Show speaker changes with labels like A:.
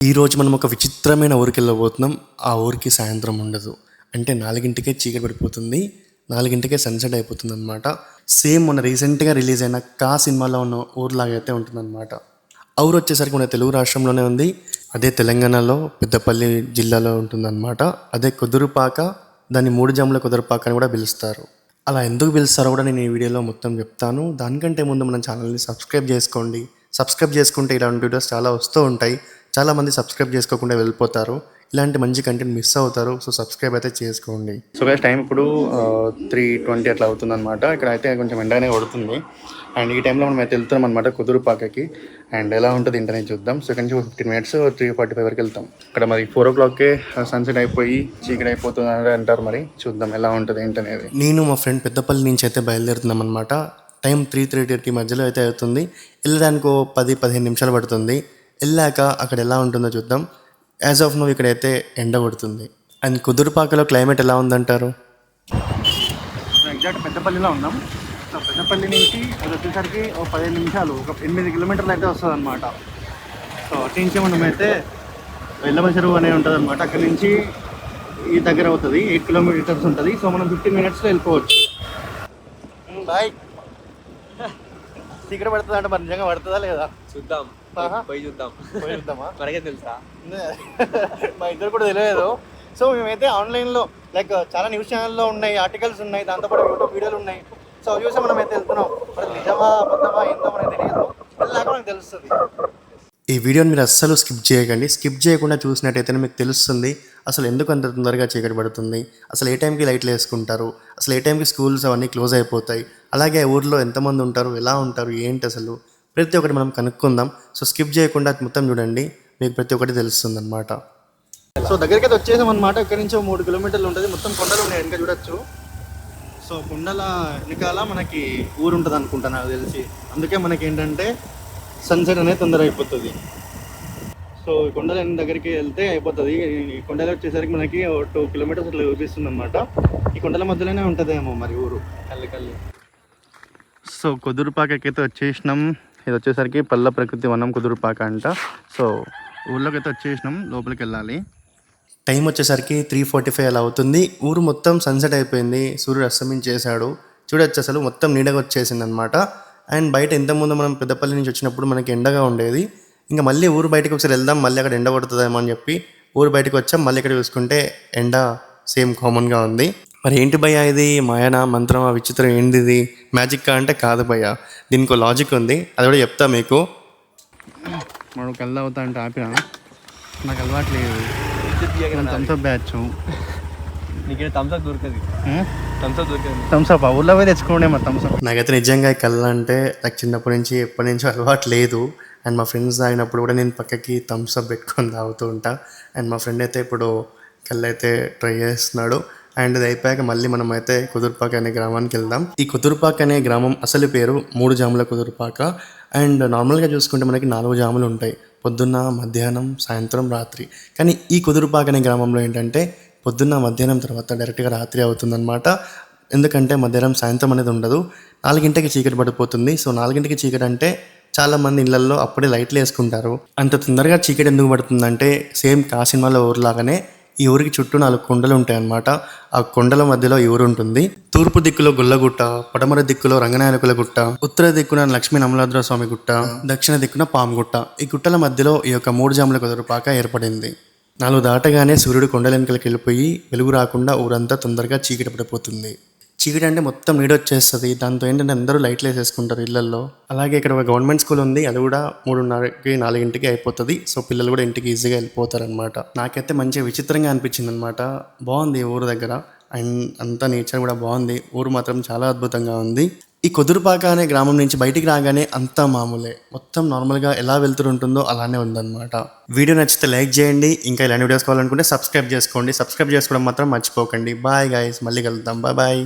A: ఈరోజు మనం ఒక విచిత్రమైన ఊరికి వెళ్ళబోతున్నాం. ఆ ఊరికి సాయంత్రం ఉండదు, అంటే 4కే చీకటి పడిపోతుంది, 4కే సన్సెట్ అయిపోతుంది అనమాట. సేమ్ మొన్న రీసెంట్గా రిలీజ్ అయిన కా సినిమాలో ఉన్న ఊర్లాగా అయితే ఉంటుందన్నమాట. ఆ ఊరు వచ్చేసరికి మన తెలుగు రాష్ట్రంలోనే ఉంది. అదే తెలంగాణలో పెద్దపల్లి జిల్లాలో ఉంటుందన్నమాట. అదే కుదురుపాక, దాన్ని 3 జాముల కుదురుపాక అని కూడా పిలుస్తారు. అలా ఎందుకు పిలుస్తారో కూడా నేను ఈ వీడియోలో మొత్తం చెప్తాను. దానికంటే ముందు మన ఛానల్ని సబ్స్క్రైబ్ చేసుకోండి. సబ్స్క్రైబ్ చేసుకుంటే ఇలాంటి వీడియోస్ చాలా వస్తూ ఉంటాయి. చాలామంది సబ్స్క్రైబ్ చేసుకోకుండా వెళ్ళిపోతారు. ఇలాంటి మంచి కంటెంట్ మిస్ అవుతారు. సో సబ్స్క్రైబ్ అయితే చేసుకోండి. సో గైస్ టైం ఇప్పుడు 3:20 అట్లా అవుతుంది అనమాట. ఇక్కడ అయితే కొంచెం ఎండనే కొడుతుంది. అండ్ ఈ టైంలో మనం అయితే వెళ్తున్నాం అనమాట కుదురుపాకకి. అండ్ ఎలా ఉంటుంది ఇంటనే చూద్దాం. సో ఇక్కడ నుంచి 15 మినిట్స్ 3:45 వరకు వెళ్తాం. ఇక్కడ మరి 4 o'clockకే సన్సెట్ అయిపోయి చీకటి అయిపోతుంది అంటారు. మరి చూద్దాం ఎలా ఉంటుంది ఏంటనేది. నేను మా ఫ్రెండ్ పెద్దపల్లి నుంచి అయితే బయలుదేరుతున్నాం అనమాట. టైం 3:30 మధ్యలో అయితే అవుతుంది. వెళ్ళడానికి 10-15 నిమిషాలు పడుతుంది. వెళ్ళాక అక్కడ ఎలా ఉంటుందో చూద్దాం. యాజ్ ఆఫ్ నో ఇక్కడైతే ఎండ కొడుతుంది. అండ్ కుదురుపాకలో క్లైమేట్ ఎలా ఉందంటారు?
B: ఎగ్జాక్ట్ పెద్దపల్లిలో ఉన్నాం. సో పెద్దపల్లి నుంచి అది వచ్చేసరికి ఒక 15 నిమిషాలు, ఒక 8 కిలోమీటర్లు అయితే వస్తుంది అనమాట. సో అటు నుంచి మనమైతే వెల్లమ చెరువు అనేది ఉంటుంది అనమాట. అక్కడి నుంచి ఈ దగ్గర అవుతుంది, 8 కిలోమీటర్స్ ఉంటుంది. సో మనం 15 మినిట్స్లో వెళ్ళిపోవచ్చు. బాయ్. చీకటి పడుతుంది అంటే మరి నిజంగా పడుతుందా లేదా
C: చూద్దాం, పోయి చూద్దామా మనకే తెలుసా?
B: మా ఇద్దరు కూడా తెలియదు. సో మేమైతే ఆన్లైన్లో లైక్ చాలా న్యూస్ ఛానల్లో ఉన్నాయి, ఆర్టికల్స్ ఉన్నాయి, దాంతోపాటు యూట్యూబ్ వీడియోలు ఉన్నాయి. సో చూసి మనం అయితే వెళ్తున్నాం. మరి నిజమా అబద్ధమా ఏందో మనకు తెలియదు, వెళ్ళాక మనకు తెలుస్తుంది.
A: ఈ వీడియోని మీరు అస్సలు స్కిప్ చేయకండి. స్కిప్ చేయకుండా చూసినట్టయితే మీకు తెలుస్తుంది అసలు ఎందుకు అంత తొందరగా చీకటి పడుతుంది, అసలు ఏ టైంకి లైట్లు వేసుకుంటారు, అసలు ఏ టైంకి స్కూల్స్ అవన్నీ క్లోజ్ అయిపోతాయి, అలాగే ఊర్లో ఎంతమంది ఉంటారు, ఎలా ఉంటారు, ఏంటి అసలు ప్రతి ఒక్కటి మనం కనుక్కుందాం. సో స్కిప్ చేయకుండా మొత్తం చూడండి, మీకు ప్రతి ఒక్కటి తెలుస్తుంది అనమాట.
B: సో దగ్గరికి అయితే వచ్చేసాం అనమాట. ఇక్కడ నుంచి 3 కిలోమీటర్లు ఉంటుంది. మొత్తం కొండలు ఉన్నాయి వెనక చూడొచ్చు. సో కొండల వెనకాల మనకి ఊరు ఉంటుంది అనుకుంటా నాకు తెలిసి. అందుకే మనకి ఏంటంటే సన్సెట్ అనేది తొందర అయిపోతుంది. సో ఈ కొండల దగ్గరికి వెళ్తే అయిపోతుంది. ఈ కొండలు వచ్చేసరికి మనకి 2 కిలోమీటర్స్ అట్లా చూపిస్తుంది అనమాట. ఈ కొండల మధ్యలోనే ఉంటుందేమో మరి ఊరు కల్లి. సో కుదురుపాకకి అయితే వచ్చేసినాం. ఇది వచ్చేసరికి పల్ల ప్రకృతి వనం కుదురుపాక అంట. సో ఊర్లోకి అయితే వచ్చేసినాం, లోపలికి వెళ్ళాలి.
A: టైం వచ్చేసరికి 3:45 అలా అవుతుంది. ఊరు మొత్తం సన్సెట్ అయిపోయింది, సూర్యుడు అస్తమించేశాడు. చూడొచ్చు అసలు మొత్తం నీడగా వచ్చేసింది అనమాట. అండ్ బయట ఇంతకుముందు మనం పెద్దపల్లి నుంచి వచ్చినప్పుడు మనకి ఎండగా ఉండేది. ఇంకా మళ్ళీ ఊరు బయటకు ఒకసారి వెళ్దాం, మళ్ళీ అక్కడ ఎండ కొడుతుందేమో అని చెప్పి ఊరు బయటకు వచ్చాం. మళ్ళీ ఇక్కడ చూసుకుంటే ఎండ సేమ్ కామన్గా ఉంది. మరి ఏంటి భయ్య ఇది? మాయనా, మంత్రమా, విచిత్రం ఏంది ఇది? మ్యాజిక్కా అంటే కాదు భయ్య, దీనికి లాజిక్ ఉంది, అది కూడా చెప్తా మీకు.
B: మనం కళ్ళు అవుతా అంటే ఆపినా, నాకు అలవాట్లేదు. థమ్స్అప్ బ్యాచ్
C: నీకు థమ్స్అప్ దొరుకుతుంది.
B: థమ్స్అప్ ఊళ్ళో పోయి తెచ్చుకోండి మా థమ్స్అప్.
A: నాకైతే నిజంగా కళ్ళు అంటే నాకు చిన్నప్పటి నుంచి ఎప్పటి నుంచో అలవాటు లేదు. అండ్ మా ఫ్రెండ్స్ తాగినప్పుడు కూడా నేను పక్కకి థమ్స్అప్ పెట్టుకొని తాగుతూ ఉంటా. అండ్ మా ఫ్రెండ్ అయితే ఇప్పుడు కళ్ళు అయితే ట్రై చేస్తున్నాడు. అండ్ అది అయిపోయాక మళ్ళీ మనం అయితే కుదురుపాక అనే గ్రామానికి వెళ్దాం. ఈ కుదురుపాక అనే గ్రామం అసలు పేరు 3 జాముల కుదురుపాక. అండ్ నార్మల్గా చూసుకుంటే మనకి 4 జాములు ఉంటాయి, పొద్దున్న, మధ్యాహ్నం, సాయంత్రం, రాత్రి. కానీ ఈ కుదురుపాక అనే గ్రామంలో ఏంటంటే పొద్దున్న, మధ్యాహ్నం తర్వాత డైరెక్ట్గా రాత్రి అవుతుందన్నమాట. ఎందుకంటే మధ్యాహ్నం, సాయంత్రం అనేది ఉండదు. 4కి చీకటి పడిపోతుంది. సో 4కి చీకటి అంటే చాలామంది ఇళ్లలో అప్పుడే లైట్లు వేసుకుంటారు. అంత తొందరగా చీకటి ఎందుకు పడుతుందంటే సేమ్ కా సినిమాలో ఊరులాగానే ఈ ఊరికి చుట్టూ 4 కొండలు ఉంటాయన్నమాట. ఆ కొండల మధ్యలో ఈ ఊరు ఉంటుంది. తూర్పు దిక్కులో గుల్లగుట్ట, పడమర దిక్కులో రంగనాయకుల గుట్ట, ఉత్తర దిక్కున లక్ష్మీ నమలాద్ర స్వామి గుట్ట, దక్షిణ దిక్కున పాముగుట్ట. ఈ గుట్టల మధ్యలో ఈ యొక్క 3 జాముల కుదురుపాక ఏర్పడింది. 4 దాటగానే సూర్యుడు కొండల వెనుకలకి వెళ్ళిపోయి వెలుగు రాకుండా ఊరంతా తొందరగా చీకటి పడిపోతుంది. చీకటి అంటే మొత్తం నీడొచ్చేస్తుంది. దాంతో ఏంటంటే అందరూ లైట్లు వేసేసుకుంటారు ఇళ్లలో. అలాగే ఇక్కడ ఒక గవర్నమెంట్ స్కూల్ ఉంది, అది కూడా 3:30కి 4కి అయిపోతుంది. సో పిల్లలు కూడా ఇంటికి ఈజీగా వెళ్ళిపోతారు అనమాట. నాకైతే మంచిగా విచిత్రంగా అనిపించింది అనమాట. బాగుంది ఊరు దగ్గర, అండ్ అంతా నేచర్ కూడా బాగుంది. ఊరు మాత్రం చాలా అద్భుతంగా ఉంది. ఈ కుదురుపాక అనే గ్రామం నుంచి బయటికి రాగానే అంతా మామూలే, మొత్తం నార్మల్గా ఎలా వెళ్తుంటుందో అలానే ఉందన్నమాట. వీడియో నచ్చితే లైక్ చేయండి. ఇంకా ఇలాంటి వీడియోస్ కావాలనుకుంటే సబ్స్క్రైబ్ చేసుకోండి. సబ్స్క్రైబ్ చేసుకోవడం మాత్రం మర్చిపోకండి. బాయ్ గైస్, మళ్ళీ కలుద్దాం. బాయ్.